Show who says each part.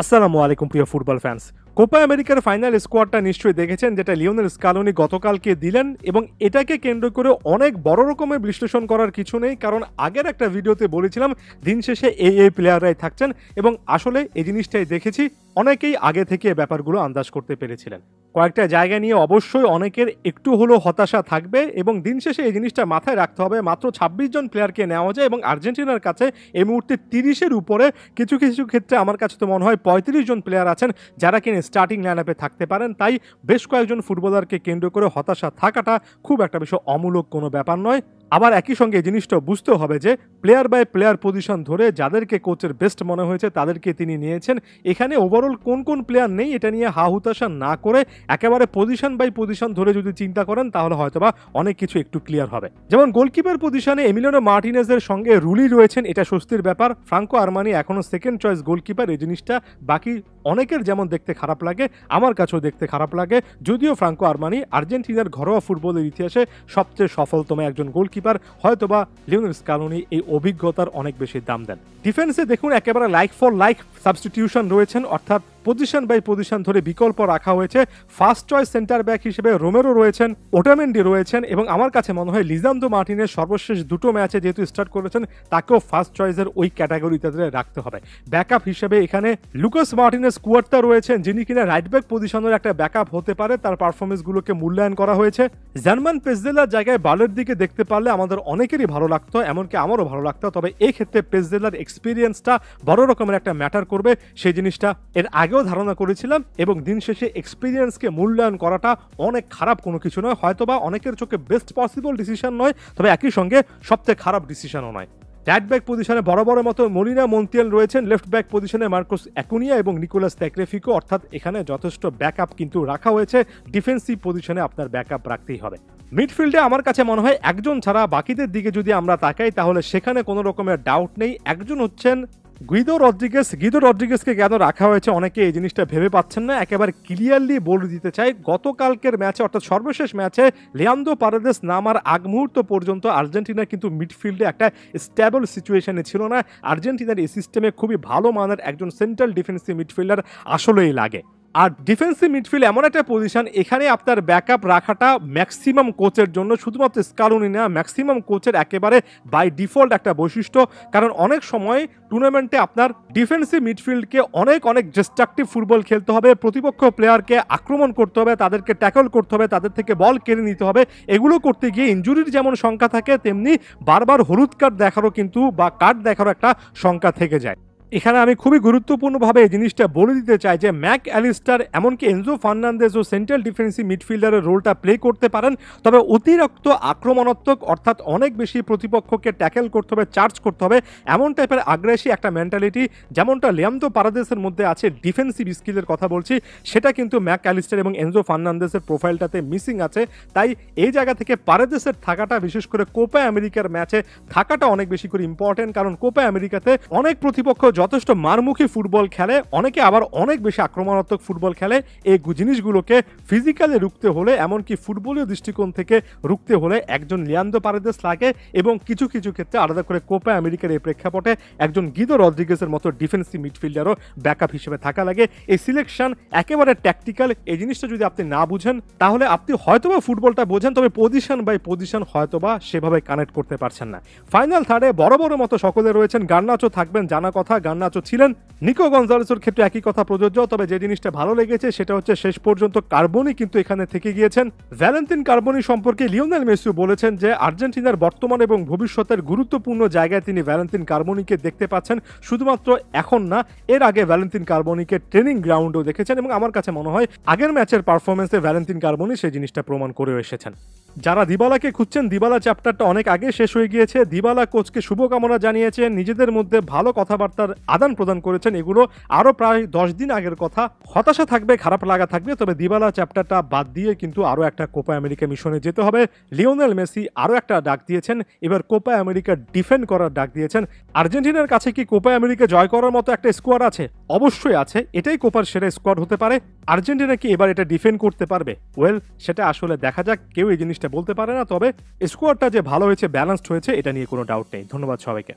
Speaker 1: আসসালামু আলাইকুম প্রিয় ফুটবল ফ্যান্স। কোপা আমেরিকার ফাইনাল স্কোয়াডটা নিশ্চয়ই দেখেছেন, যেটা লিওনেল স্কালোনি গতকালকে দিলেন, এবং এটাকে কেন্দ্র করে অনেক বড় রকমের বিশ্লেষণ করার কিছু নেই, কারণ আগের একটা ভিডিওতে বলেছিলাম দিন শেষে এই প্লেয়াররাই থাকছেন, এবং আসলে এই জিনিসটাই দেখেছি। অনেকেই আগে থেকে ব্যাপারগুলো আন্দাজ করতে পেরেছিলেন। কয়েকটা জায়গা নিয়ে অবশ্যই অনেকের একটু হলেও হতাশা থাকবে, এবং দিন শেষে এই জিনিসটা মাথায় রাখতে হবে, মাত্র ২৬ জন প্লেয়ারকে নেওয়া যায়, এবং আর্জেন্টিনার কাছে এই মুহূর্তে ৩০-এর উপরে, কিছু কিছু ক্ষেত্রে আমার কাছে তো মনে হয় ৩৫ জন প্লেয়ার আছেন যারা কিনা স্টার্টিং লাইনআপে থাকতে পারেন। তাই বেশ কয়েকজন ফুটবলারকে কেন্দ্র করে হতাশা থাকাটা খুব একটা বেশি অমূলক কোনো ব্যাপার নয়। আবার একই সঙ্গে এই জিনিসটা বুঝতে হবে যে প্লেয়ার বাই প্লেয়ার পজিশন ধরে যাদেরকে কোচের বেস্ট মনে হয়েছে তাদেরকে তিনি নিয়েছেন। এখানে ওভারঅল কোন কোন প্লেয়ার নেই এটা নিয়ে হুতাশা না করে একেবারে পজিশন বাই পজিশন ধরে যদি চিন্তা করেন তাহলে হয়তোবা অনেক কিছু একটু ক্লিয়ার হবে। যেমন গোলকিপার পজিশনে এমিলিয়ানো মার্টিনেজের সঙ্গে রুলি রয়েছেন, এটা স্বস্তির ব্যাপার। ফ্রাঙ্কো আরমানি এখনো সেকেন্ড চয়েস গোলকিপার, এই জিনিসটা বাকি অনেকের যেমন দেখতে খারাপ লাগে, আমার কাছেও দেখতে খারাপ লাগে। যদিও ফ্রাঙ্কো আরমানি আর্জেন্টিনার ঘরোয়া ফুটবলের ইতিহাসে সবচেয়ে সফলতম একজন গোলকিপার, হয়তোবা লিওনেল স্কালোনি এই অভিজ্ঞতার অনেক বেশি দাম দেন। ডিফেন্সে দেখুন একেবারে লাইক ফর লাইক সাবস্টিটিউশন রয়েছেন, অর্থাৎ পজিশন বাই পজিশন ধরে বিকল্প রাখা হয়েছে। ফার্স্ট চয়েস সেন্টার ব্যাক হিসেবে রোমেরো রয়েছেন, ওটামেন্ডি রয়েছেন, এবং আমার কাছে মনে হয় লিজান্দ্রো মার্টিনেজ সর্বশেষ দুটো ম্যাচে যেহেতু স্টার্ট করেছেন তাকেও ফার্স্ট চয়েসের ওই ক্যাটাগরিতে রাখতে হবে। ব্যাকআপ হিসেবে এখানে লুকাস মার্টিনেজ কুয়ার্তা রয়েছেন, যিনি কিনা রাইট ব্যাক পজিশনের একটা ব্যাকআপ হতে পারে, তার পারফরমেন্সগুলোকে মূল্যায়ন করা হয়েছে। জার্মান পেসজেলার জায়গায় বালের দিকে দেখতে পারলে আমাদের অনেকেরই ভালো লাগতো, এমনকি আমারও ভালো লাগতো। তবে এই ক্ষেত্রে পেসজেলার এক্সপিরিয়েন্সটা বড় রকমের একটা ম্যাটার করবে, সেই জিনিসটা এর আগেও ধারণা করেছিলাম, এবং দিন শেষে এক্সপিরিয়েন্সকে মূল্যায়ন করাটা অনেক খারাপ কোনো কিছু নয়। হয়তোবা অনেকের চোখে বেস্ট পসিবল ডিসিশন নয়, তবে একই সঙ্গে সবচেয়ে খারাপ ডিসিশনও নয়। রাইট ব্যাক পজিশনে বড় মতো মলিনা মন্তিয়াল রয়েছেন, লেফট ব্যাক পজিশনে মার্কোস অ্যাকুনিয়া এবং নিকোলাস ত্যাকলেফিকো, অর্থাৎ এখানে যথেষ্ট ব্যাকআপ কিন্তু রাখা হয়েছে। ডিফেন্সিভ পজিশনে আপনার ব্যাকআপ রাখতেই হবে। মিডফিল্ডে আমার কাছে মনে হয় একজন ছাড়া বাকিদের দিকে যদি আমরা তাকাই তাহলে সেখানে কোনো রকমের ডাউট নেই, একজন হচ্ছেন গুইদো রদ্রিগেজ। গুইদো রদ্রিগেজকে কেন রাখা হয়েছে অনেকে এই জিনিসটা ভেবে পাচ্ছেন না। একেবারে ক্লিয়ারলি বলে দিতে চাই, গতকালকের ম্যাচে অর্থাৎ সর্বশেষ ম্যাচে লিয়ান্দ্রো পারেদেস নামার আগ মুহূর্ত পর্যন্ত আর্জেন্টিনা কিন্তু মিডফিল্ডে একটা স্টেবল সিচুয়েশনে ছিল না। আর্জেন্টিনার এই সিস্টেমে খুবই ভালো মানের একজন সেন্ট্রাল ডিফেন্সিভ মিডফিল্ডার আসলেই লাগে। আর ডিফেন্সিভ মিডফিল্ড এমন একটা পজিশন, এখানে আপনার ব্যাকআপ রাখাটা ম্যাক্সিমাম কোচের জন্য, শুধুমাত্র স্কালোনি না, ম্যাক্সিমাম কোচের একেবারে বাই ডিফল্ট একটা বৈশিষ্ট্য। কারণ অনেক সময় টুর্নামেন্টে আপনার ডিফেন্সিভ মিডফিল্ডকে অনেক ডিস্ট্রাকটিভ ফুটবল খেলতে হবে, প্রতিপক্ষ প্লেয়ারকে আক্রমণ করতে হবে, তাদেরকে ট্যাকল করতে হবে, তাদের থেকে বল কেড়ে নিতে হবে। এগুলো করতে গিয়ে ইনজুরির যেমন সংখ্যা থাকে, তেমনি বারবার হলুদ কার্ড দেখারও কিন্তু বা কার্ড দেখারও একটা সংখ্যা থেকে যায়। এখানে আমি খুবই গুরুত্বপূর্ণভাবে এই জিনিসটা বলে দিতে চাই যে ম্যাক অ্যালিস্টার এমনকি এনজো ফার্নান্দেজও সেন্ট্রাল ডিফেন্সিভ মিডফিল্ডারের রোলটা প্লে করতে পারেন, তবে অতিরিক্ত আক্রমণাত্মক, অর্থাৎ অনেক বেশি প্রতিপক্ষকে ট্যাকেল করতে হবে, চার্জ করতে হবে, এমন টাইপের আগ্রাসী একটা মেন্টালিটি যেমনটা লিয়ান্দ্রো পারেদেসের মধ্যে আছে, ডিফেন্সিভ স্কিলের কথা বলছি, সেটা কিন্তু ম্যাক অ্যালিস্টার এবং এনজো ফার্নান্দেজের প্রোফাইলটাতে মিসিং আছে। তাই এই জায়গা থেকে পারেদেসের থাকাটা, বিশেষ করে কোপা আমেরিকার ম্যাচে থাকাটা অনেক বেশি করে ইম্পর্টেন্ট, কারণ কোপা আমেরিকাতে অনেক প্রতিপক্ষ যথেষ্ট মারমুখী ফুটবল খেলে, অনেকে আবার অনেক বেশি আক্রমণাত্মক ফুটবল খেলে। এই জিনিসগুলোকে ফিজিক্যালি রুখতে হলে, এমনকি ফুটবলীয় দৃষ্টিকোণ থেকে রুখতে হলে একজন লিয়ান্দ্রো পারেদেস লাগে, এবং কিছু কিছু ক্ষেত্রে আলাদা করে কোপা আমেরিকার এই প্রেক্ষাপটে একজন গুইদো রদ্রিগেজের মতো ডিফেন্সিভ মিডফিল্ডারও ব্যাকআপ হিসেবে থাকা লাগে। এই সিলেকশন একেবারে ট্যাকটিক্যাল, এই জিনিসটা যদি আপনি না বুঝেন তাহলে আপনি হয়তোবা ফুটবলটা বোঝেন, তবে পজিশন বাই পজিশন হয়তোবা সেভাবে কানেক্ট করতে পারছেন না। ফাইনাল থার্ডে বড় মতো সকলে রয়েছেন। গার্নাচো থাকবেন, জানা কথা, গার্নাচো ছিলেন। নিকো গনজালেসের ক্ষেত্রে একই কথা প্রযোজ্য, তবে যে জিনিসটা ভালো লেগেছে সেটা হচ্ছে শেষ পর্যন্ত কার্বনি কিন্তু এখানে থেকে গিয়েছেন। ভ্যালেন্তিন কার্বনি সম্পর্কে লিওনেল মেসি বলেছেন যে আর্জেন্টিনার বর্তমান এবং ভবিষ্যতের গুরুত্বপূর্ণ জায়গায় তিনি ভ্যালেন্তিন কার্বনিকে দেখতে পাচ্ছেন। শুধুমাত্র এখন না, এর আগে ভ্যালেন্তিন কার্বনিকে ট্রেনিং গ্রাউন্ডেও দেখেছেন, এবং আমার কাছে মনে হয় আগের ম্যাচের পারফরমেন্সে ভ্যালেন্তিন কার্বনি সেই জিনিসটা প্রমাণ করেও এসেছেন। যারা দিবালাকে খুঁজছেন, দিবালা চ্যাপ্টারটা অনেক আগে শেষ হয়ে গিয়েছে। দিবালা কোচকে শুভকামনা জানিয়েছেন, নিজেদের মধ্যে ভালো কথাবার্তার আদান প্রদান করেছেন, এগুলো আরো প্রায় 10 দিন আগের কথা। হতাশা থাকবে, খারাপ লাগা থাকবে, তবে দিবালা চ্যাপ্টারটা বাদ দিয়ে কিন্তু আরো একটা কোপা আমেরিকা মিশনে যেতে হবে। লিওনেল মেসি আরো একটা ডাক দিয়েছেন, এবার কোপা আমেরিকা ডিফেন্ড করার ডাক দিয়েছেন। আর্জেন্টিনার কাছে কি কোপা আমেরিকা জয় করার মতো একটা স্কোয়াড আছে? অবশ্যই আছে, এটাই কোপার সেরা স্কোয়াড হতে পারে। আর্জেন্টিনা কি এবার এটা ডিফেন্ড করতে পারবে? ওয়েল, সেটা আসলে দেখা যাক, কেউ এই জিনিসটা বলতে পারে না। তবে স্কোয়াডটা যে ভালো হয়েছে, ব্যালেন্সড হয়েছে, এটা নিয়ে কোনো ডাউট নেই। ধন্যবাদ সবাইকে।